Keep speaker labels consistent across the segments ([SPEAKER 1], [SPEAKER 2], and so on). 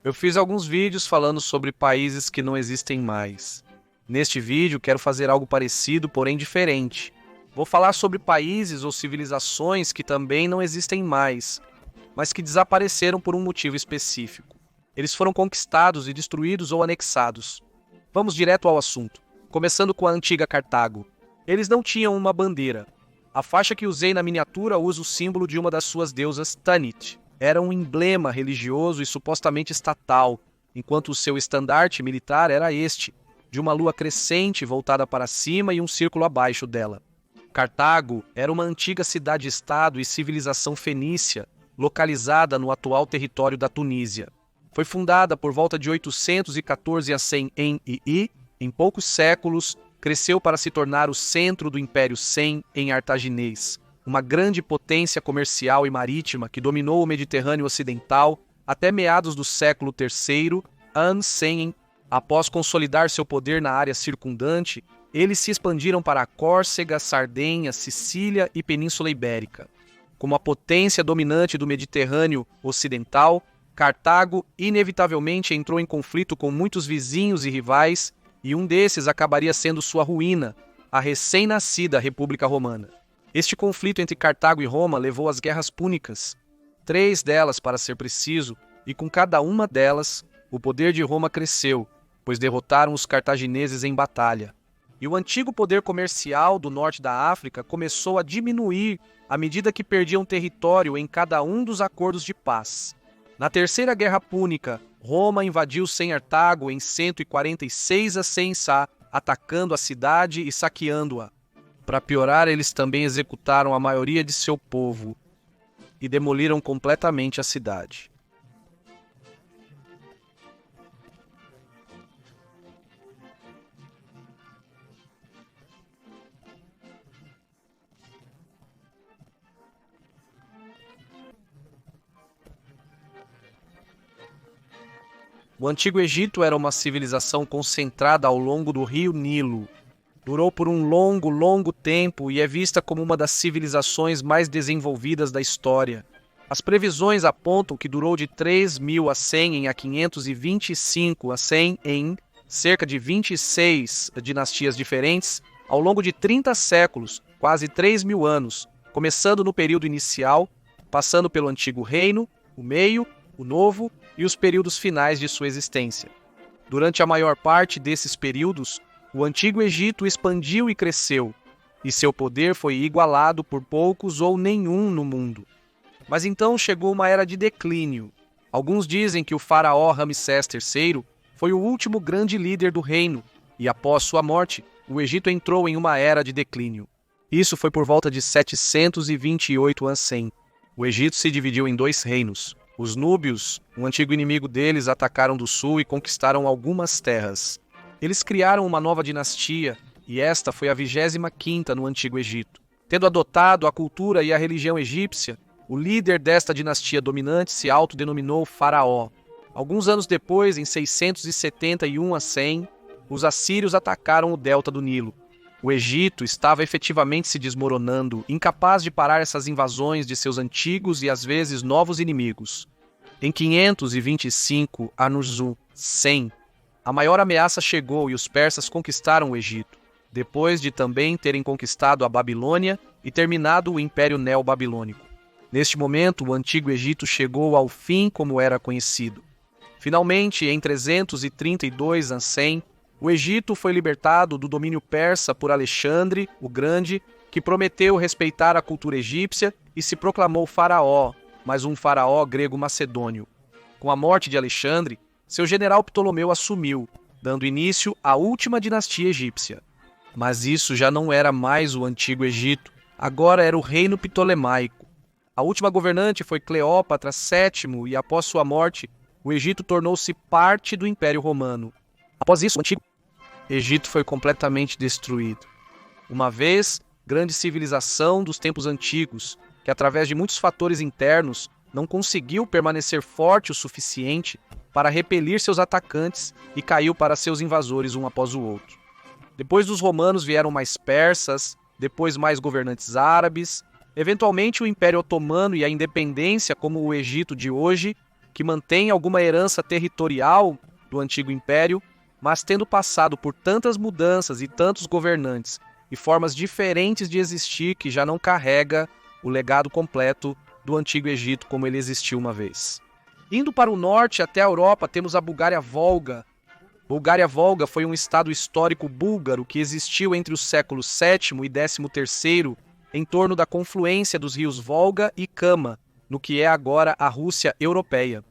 [SPEAKER 1] Eu fiz alguns vídeos falando sobre países que não existem mais. Neste vídeo, quero fazer algo parecido, porém diferente. Vou falar sobre países ou civilizações que também não existem mais, mas que desapareceram por um motivo específico. Eles foram conquistados e destruídos ou anexados. Vamos direto ao assunto, começando com a antiga Cartago. Eles não tinham uma bandeira. A faixa que usei na miniatura usa o símbolo de uma das suas deusas, Tanit. Era um emblema religioso e supostamente estatal, enquanto o seu estandarte militar era este, de uma lua crescente voltada para cima e um círculo abaixo dela. Cartago era uma antiga cidade-estado e civilização fenícia, localizada no atual território da Tunísia. Foi fundada por volta de 814 a 100 em em poucos séculos, cresceu para se tornar o centro do Império Sem em artaginês, uma grande potência comercial e marítima que dominou o Mediterrâneo Ocidental até meados do século III a.C. Após consolidar seu poder na área circundante, eles se expandiram para a Córcega, Sardenha, Sicília e Península Ibérica. Como a potência dominante do Mediterrâneo Ocidental, Cartago inevitavelmente entrou em conflito com muitos vizinhos e rivais, e um desses acabaria sendo sua ruína, a recém-nascida República Romana. Este conflito entre Cartago e Roma levou às Guerras Púnicas, 3 delas para ser preciso, e com cada uma delas, o poder de Roma cresceu, pois derrotaram os cartagineses em batalha. E o antigo poder comercial do norte da África começou a diminuir à medida que perdiam território em cada um dos acordos de paz. Na Terceira Guerra Púnica, Roma invadiu Cartago em 146 a.C., atacando a cidade e saqueando-a. Para piorar, eles também executaram a maioria de seu povo e demoliram completamente a cidade. O Antigo Egito era uma civilização concentrada ao longo do rio Nilo. Durou por um longo tempo e é vista como uma das civilizações mais desenvolvidas da história. As previsões apontam que durou de 3000 a 100 a 525 a 100 em cerca de 26 dinastias diferentes, ao longo de 30 séculos, quase 3000 anos, começando no período inicial, passando pelo Antigo Reino, o Meio, o Novo e os períodos finais de sua existência. Durante a maior parte desses períodos, o Antigo Egito expandiu e cresceu, e seu poder foi igualado por poucos ou nenhum no mundo. Mas então chegou uma era de declínio. Alguns dizem que o faraó Ramsés III foi o último grande líder do reino, e após sua morte, o Egito entrou em uma era de declínio. Isso foi por volta de 728 a.C. O Egito se dividiu em 2 reinos. Os núbios, um antigo inimigo deles, atacaram do sul e conquistaram algumas terras. Eles criaram uma nova dinastia, e esta foi a 25ª no Antigo Egito. Tendo adotado a cultura e a religião egípcia, o líder desta dinastia dominante se autodenominou Faraó. Alguns anos depois, em 671 a 100, os assírios atacaram o delta do Nilo. O Egito estava efetivamente se desmoronando, incapaz de parar essas invasões de seus antigos e às vezes novos inimigos. Em 525 a.N.Zu. 100, a maior ameaça chegou e os persas conquistaram o Egito, depois de também terem conquistado a Babilônia e terminado o Império Neobabilônico. Neste momento, o Antigo Egito chegou ao fim como era conhecido. Finalmente, em 332 a.C., o Egito foi libertado do domínio persa por Alexandre, o Grande, que prometeu respeitar a cultura egípcia e se proclamou faraó, mas um faraó grego-macedônio. Com a morte de Alexandre, seu general Ptolomeu assumiu, dando início à última dinastia egípcia. Mas isso já não era mais o Antigo Egito, agora era o Reino Ptolemaico. A última governante foi Cleópatra VII e após sua morte, o Egito tornou-se parte do Império Romano. Após isso, o Antigo Egito foi completamente destruído. Uma vez, grande civilização dos tempos antigos, que através de muitos fatores internos não conseguiu permanecer forte o suficiente para repelir seus atacantes e caiu para seus invasores um após o outro. Depois dos romanos vieram mais persas, depois mais governantes árabes, eventualmente o Império Otomano e a independência como o Egito de hoje, que mantém alguma herança territorial do antigo império, mas tendo passado por tantas mudanças e tantos governantes e formas diferentes de existir que já não carrega o legado completo do Antigo Egito como ele existiu uma vez. Indo para o norte até a Europa, temos a Bulgária-Volga. Bulgária-Volga foi um estado histórico búlgaro que existiu entre os séculos VII e XIII em torno da confluência dos rios Volga e Kama, no que é agora a Rússia europeia.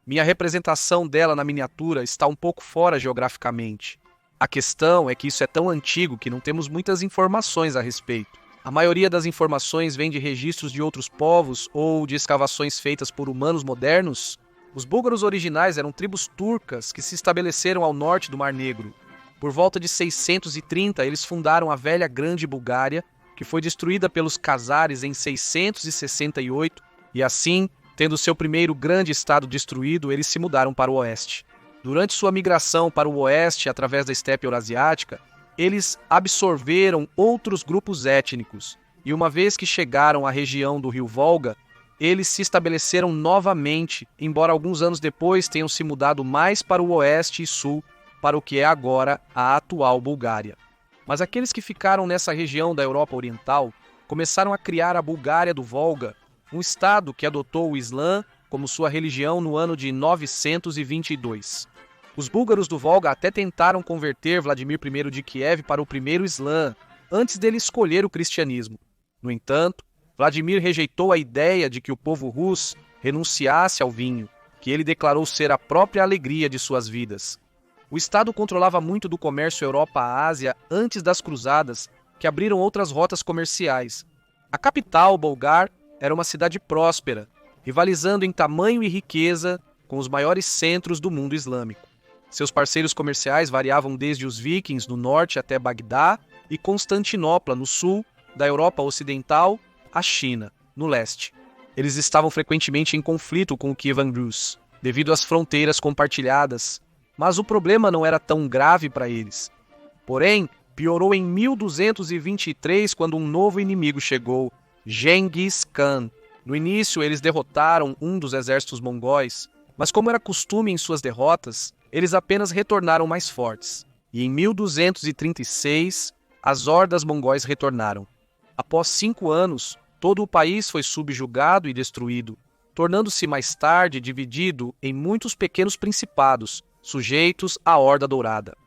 [SPEAKER 1] Minha representação dela na miniatura está um pouco fora geograficamente. A questão é que isso é tão antigo que não temos muitas informações a respeito. A maioria das informações vem de registros de outros povos ou de escavações feitas por humanos modernos. Os búlgaros originais eram tribos turcas que se estabeleceram ao norte do Mar Negro. Por volta de 630, eles fundaram a velha Grande Bulgária, que foi destruída pelos Khazares em 668, e assim, tendo seu primeiro grande estado destruído, eles se mudaram para o oeste. Durante sua migração para o oeste, através da estepe eurasiática, eles absorveram outros grupos étnicos, e uma vez que chegaram à região do rio Volga, eles se estabeleceram novamente, embora alguns anos depois tenham se mudado mais para o oeste e sul, para o que é agora a atual Bulgária. Mas aqueles que ficaram nessa região da Europa Oriental começaram a criar a Bulgária do Volga, um estado que adotou o Islã como sua religião no ano de 922. Os búlgaros do Volga até tentaram converter Vladimir I de Kiev para o primeiro Islã, antes dele escolher o cristianismo. No entanto, Vladimir rejeitou a ideia de que o povo russo renunciasse ao vinho, que ele declarou ser a própria alegria de suas vidas. O Estado controlava muito do comércio Europa-Ásia antes das cruzadas, que abriram outras rotas comerciais. A capital, Bolgar, era uma cidade próspera, rivalizando em tamanho e riqueza com os maiores centros do mundo islâmico. Seus parceiros comerciais variavam desde os vikings no norte até Bagdá e Constantinopla no sul, da Europa Ocidental à China, no leste. Eles estavam frequentemente em conflito com o Kievan Rus, devido às fronteiras compartilhadas, mas o problema não era tão grave para eles. Porém, piorou em 1223 quando um novo inimigo chegou, Genghis Khan. No início, eles derrotaram um dos exércitos mongóis, mas como era costume em suas derrotas, eles apenas retornaram mais fortes. E em 1236, as hordas mongóis retornaram. Após 5 anos, todo o país foi subjugado e destruído, tornando-se mais tarde dividido em muitos pequenos principados, sujeitos à Horda Dourada.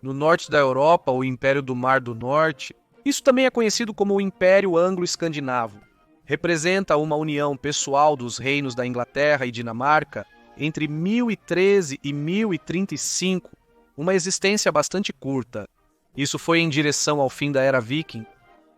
[SPEAKER 1] No norte da Europa, o Império do Mar do Norte, isso também é conhecido como o Império Anglo-Escandinavo, representa uma união pessoal dos reinos da Inglaterra e Dinamarca entre 1013 e 1035, uma existência bastante curta. Isso foi em direção ao fim da Era Viking.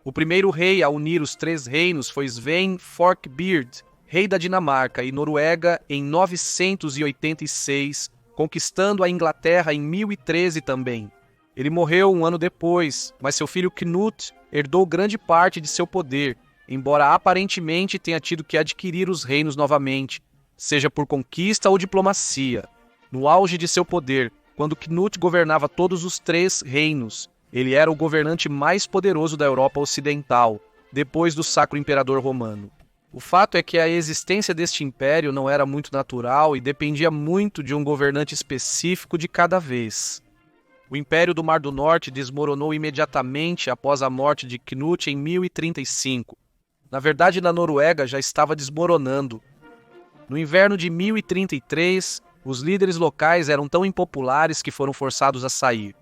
[SPEAKER 1] O primeiro rei a unir os 3 reinos foi Svein Forkbeard, rei da Dinamarca e Noruega em 986, conquistando a Inglaterra em 1013 também. Ele morreu um ano depois, mas seu filho Knut herdou grande parte de seu poder, embora aparentemente tenha tido que adquirir os reinos novamente, seja por conquista ou diplomacia. No auge de seu poder, quando Knut governava todos os 3 reinos, ele era o governante mais poderoso da Europa Ocidental, depois do Sacro Imperador Romano. O fato é que a existência deste império não era muito natural e dependia muito de um governante específico de cada vez. O Império do Mar do Norte desmoronou imediatamente após a morte de Knut em 1035. Na verdade, na Noruega já estava desmoronando. No inverno de 1033, os líderes locais eram tão impopulares que foram forçados a sair.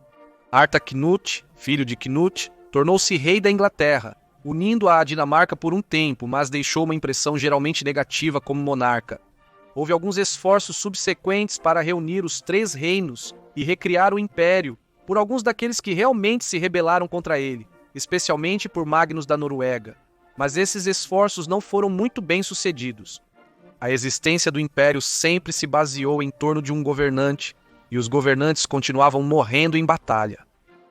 [SPEAKER 1] Arta Knut, filho de Knut, tornou-se rei da Inglaterra, unindo a Dinamarca por um tempo, mas deixou uma impressão geralmente negativa como monarca. Houve alguns esforços subsequentes para reunir os 3 reinos e recriar o império por alguns daqueles que realmente se rebelaram contra ele, especialmente por Magnus da Noruega. Mas esses esforços não foram muito bem sucedidos. A existência do império sempre se baseou em torno de um governante, e os governantes continuavam morrendo em batalha.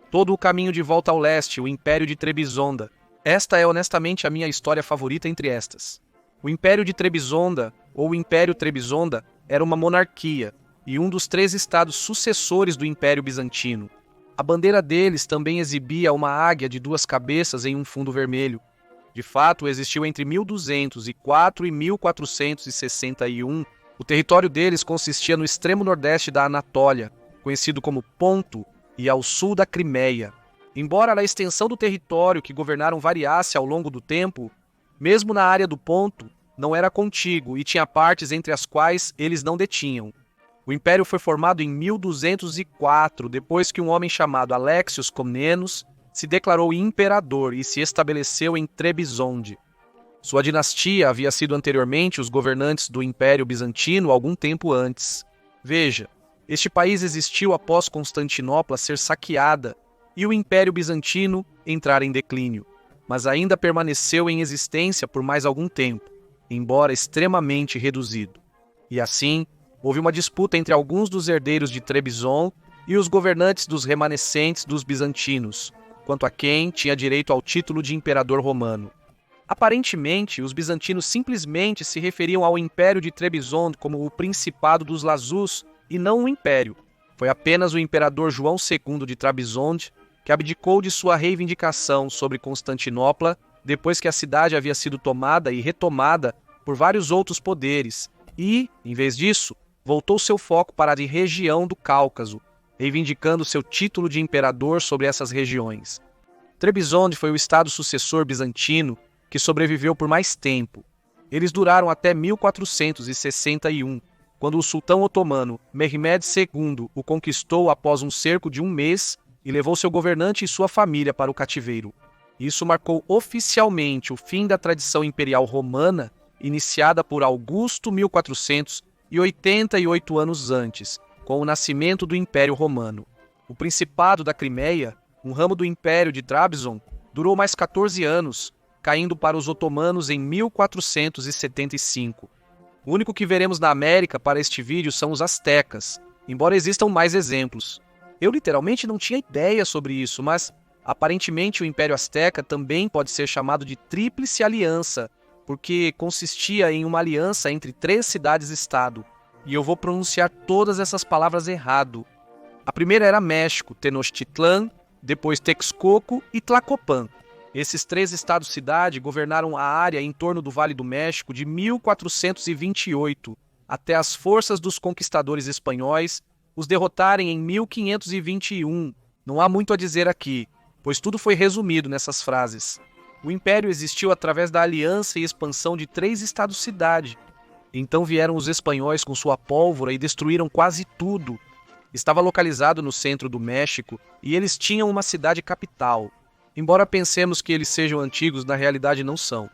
[SPEAKER 1] Todo o caminho de volta ao leste, o Império de Trebisonda. Esta é honestamente a minha história favorita entre estas. O Império de Trebisonda, ou Império Trebisonda, era uma monarquia, e um dos 3 estados sucessores do Império Bizantino. A bandeira deles também exibia uma águia de 2 cabeças em um fundo vermelho. De fato, existiu entre 1204 e 1461 O território deles consistia no extremo nordeste da Anatólia, conhecido como Ponto, e ao sul da Crimeia. Embora a extensão do território que governaram variasse ao longo do tempo, mesmo na área do Ponto, não era contíguo e tinha partes entre as quais eles não detinham. O império foi formado em 1204, depois que um homem chamado Alexios Comnenos se declarou imperador e se estabeleceu em Trebizonde. Sua dinastia havia sido anteriormente os governantes do Império Bizantino algum tempo antes. Veja, este país existiu após Constantinopla ser saqueada e o Império Bizantino entrar em declínio, mas ainda permaneceu em existência por mais algum tempo, embora extremamente reduzido. E assim, houve uma disputa entre alguns dos herdeiros de Trebizond e os governantes dos remanescentes dos bizantinos, quanto a quem tinha direito ao título de imperador romano. Aparentemente, os bizantinos simplesmente se referiam ao Império de Trebizond como o Principado dos Lazus e não o Império. Foi apenas o imperador João II de Trebizond que abdicou de sua reivindicação sobre Constantinopla depois que a cidade havia sido tomada e retomada por vários outros poderes e, em vez disso, voltou seu foco para a região do Cáucaso, reivindicando seu título de imperador sobre essas regiões. Trebizond foi o estado sucessor bizantino que sobreviveu por mais tempo. Eles duraram até 1461, quando o sultão otomano Mehmed II o conquistou após um cerco de um mês e levou seu governante e sua família para o cativeiro. Isso marcou oficialmente o fim da tradição imperial romana, iniciada por Augusto 1488 anos antes, com o nascimento do Império Romano. O Principado da Crimeia, um ramo do Império de Trabzon, durou mais 14 anos, caindo para os otomanos em 1475. O único que veremos na América para este vídeo são os astecas, embora existam mais exemplos. Eu literalmente não tinha ideia sobre isso, mas aparentemente o Império Azteca também pode ser chamado de Tríplice Aliança, porque consistia em uma aliança entre 3 cidades-estado, e eu vou pronunciar todas essas palavras errado. A primeira era México, Tenochtitlan, depois Texcoco e Tlacopan. Esses 3 estados-cidade governaram a área em torno do Vale do México de 1428, até as forças dos conquistadores espanhóis os derrotarem em 1521. Não há muito a dizer aqui, pois tudo foi resumido nessas frases. O império existiu através da aliança e expansão de 3 estados-cidade. Então vieram os espanhóis com sua pólvora e destruíram quase tudo. Estava localizado no centro do México e eles tinham uma cidade capital. Embora pensemos que eles sejam antigos, na realidade não são.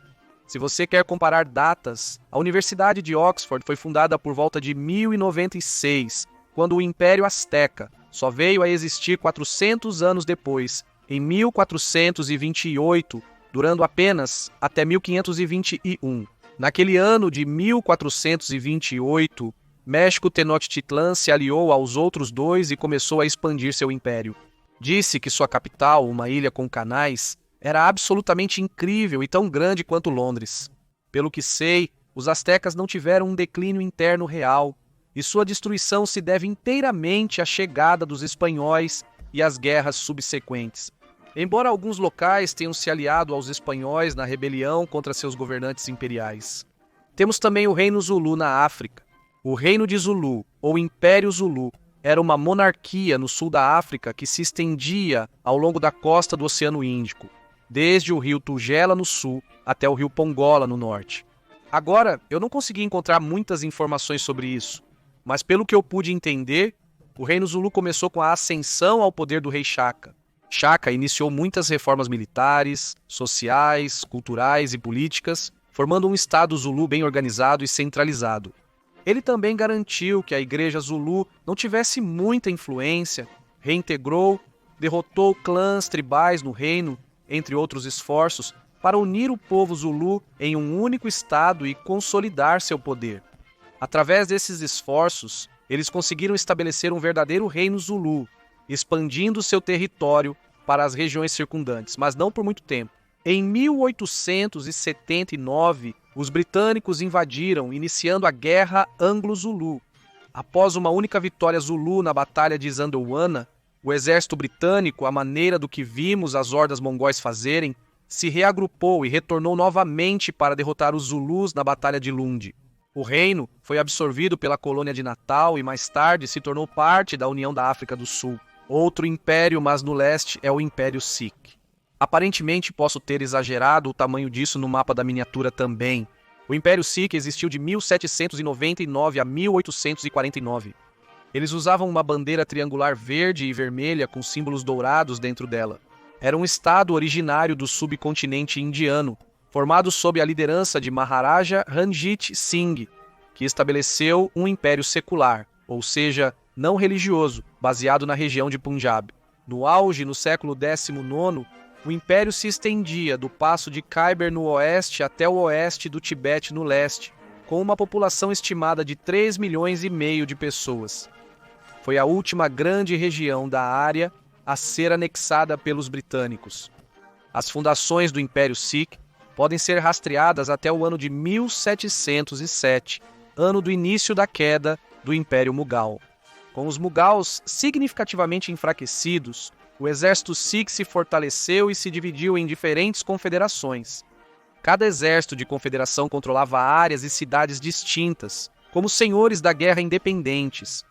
[SPEAKER 1] Se você quer comparar datas, a Universidade de Oxford foi fundada por volta de 1096, quando o Império Azteca só veio a existir 400 anos depois, em 1428, durando apenas até 1521. Naquele ano de 1428, México Tenochtitlan se aliou aos outros 2 e começou a expandir seu império. Disse que sua capital, uma ilha com canais, era absolutamente incrível e tão grande quanto Londres. Pelo que sei, os astecas não tiveram um declínio interno real, e sua destruição se deve inteiramente à chegada dos espanhóis e às guerras subsequentes. Embora alguns locais tenham se aliado aos espanhóis na rebelião contra seus governantes imperiais. Temos também o Reino Zulu na África. O Reino de Zulu, ou Império Zulu, era uma monarquia no sul da África que se estendia ao longo da costa do Oceano Índico, desde o rio Tugela no sul até o rio Pongola no norte. Agora, eu não consegui encontrar muitas informações sobre isso, mas pelo que eu pude entender, o Reino Zulu começou com a ascensão ao poder do rei Shaka. Shaka iniciou muitas reformas militares, sociais, culturais e políticas, formando um Estado Zulu bem organizado e centralizado. Ele também garantiu que a Igreja Zulu não tivesse muita influência, reintegrou, derrotou clãs tribais no reino, entre outros esforços, para unir o povo Zulu em um único Estado e consolidar seu poder. Através desses esforços, eles conseguiram estabelecer um verdadeiro reino Zulu, expandindo seu território para as regiões circundantes, mas não por muito tempo. Em 1879, os britânicos invadiram, iniciando a Guerra Anglo-Zulu. Após uma única vitória Zulu na Batalha de Zandewana, o exército britânico, à maneira do que vimos as hordas mongóis fazerem, se reagrupou e retornou novamente para derrotar os Zulus na Batalha de Lund. O reino foi absorvido pela colônia de Natal e mais tarde se tornou parte da União da África do Sul. Outro império, mas no leste, é o Império Sikh. Aparentemente posso ter exagerado o tamanho disso no mapa da miniatura também. O Império Sikh existiu de 1799 a 1849. Eles usavam uma bandeira triangular verde e vermelha com símbolos dourados dentro dela. Era um estado originário do subcontinente indiano, formado sob a liderança de Maharaja Ranjit Singh, que estabeleceu um império secular, ou seja, não religioso, baseado na região de Punjab. No auge, no século XIX, o império se estendia do passo de Khyber no oeste até o oeste do Tibete no leste, com uma população estimada de 3,5 milhões de pessoas. Foi a última grande região da área a ser anexada pelos britânicos. As fundações do Império Sikh podem ser rastreadas até o ano de 1707, ano do início da queda do Império Mughal. Com os Mughals significativamente enfraquecidos, o exército Sikh se fortaleceu e se dividiu em diferentes confederações. Cada exército de confederação controlava áreas e cidades distintas, como senhores da guerra independentes.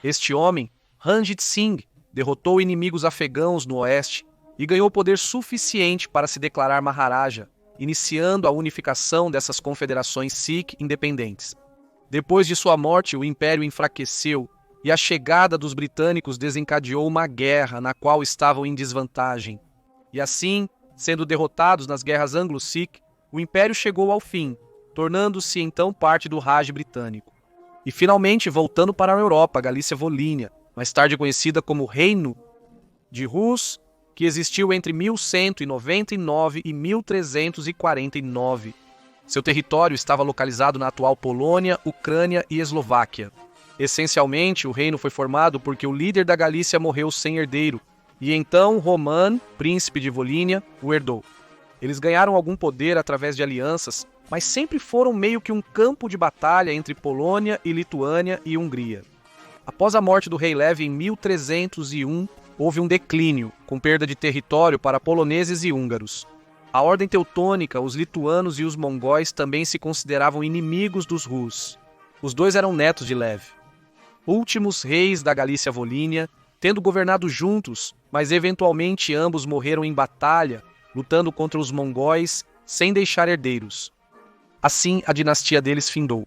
[SPEAKER 1] Este homem, Ranjit Singh, derrotou inimigos afegãos no oeste e ganhou poder suficiente para se declarar Maharaja, iniciando a unificação dessas confederações Sikh independentes. Depois de sua morte, o império enfraqueceu e a chegada dos britânicos desencadeou uma guerra na qual estavam em desvantagem. E assim, sendo derrotados nas guerras anglo-Sikh, o império chegou ao fim, tornando-se então parte do Raj britânico. E finalmente voltando para a Europa, a Galícia-Volínia, mais tarde conhecida como Reino de Rus, que existiu entre 1199 e 1349. Seu território estava localizado na atual Polônia, Ucrânia e Eslováquia. Essencialmente, o reino foi formado porque o líder da Galícia morreu sem herdeiro, e então Roman, príncipe de Volínia, o herdou. Eles ganharam algum poder através de alianças, mas sempre foram meio que um campo de batalha entre Polônia e Lituânia e Hungria. Após a morte do rei Lev em 1301, houve um declínio, com perda de território para poloneses e húngaros. A ordem teutônica, os lituanos e os mongóis também se consideravam inimigos dos Rus. Os dois eram netos de Lev. Últimos reis da Galícia-Volínia, tendo governado juntos, mas eventualmente ambos morreram em batalha, lutando contra os mongóis sem deixar herdeiros. Assim, a dinastia deles findou.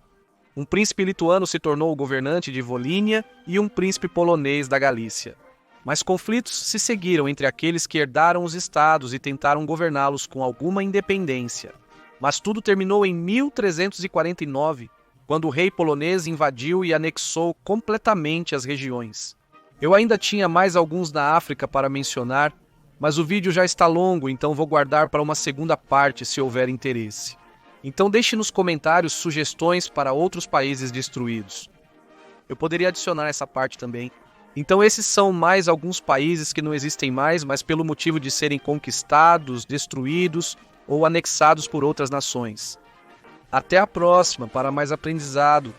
[SPEAKER 1] Um príncipe lituano se tornou o governante de Volínia e um príncipe polonês da Galícia. Mas conflitos se seguiram entre aqueles que herdaram os estados e tentaram governá-los com alguma independência. Mas tudo terminou em 1349, quando o rei polonês invadiu e anexou completamente as regiões. Eu ainda tinha mais alguns na África para mencionar, mas o vídeo já está longo, então vou guardar para uma segunda parte se houver interesse. Então deixe nos comentários sugestões para outros países destruídos. Eu poderia adicionar essa parte também. Então esses são mais alguns países que não existem mais, mas pelo motivo de serem conquistados, destruídos ou anexados por outras nações. Até a próxima para mais aprendizado.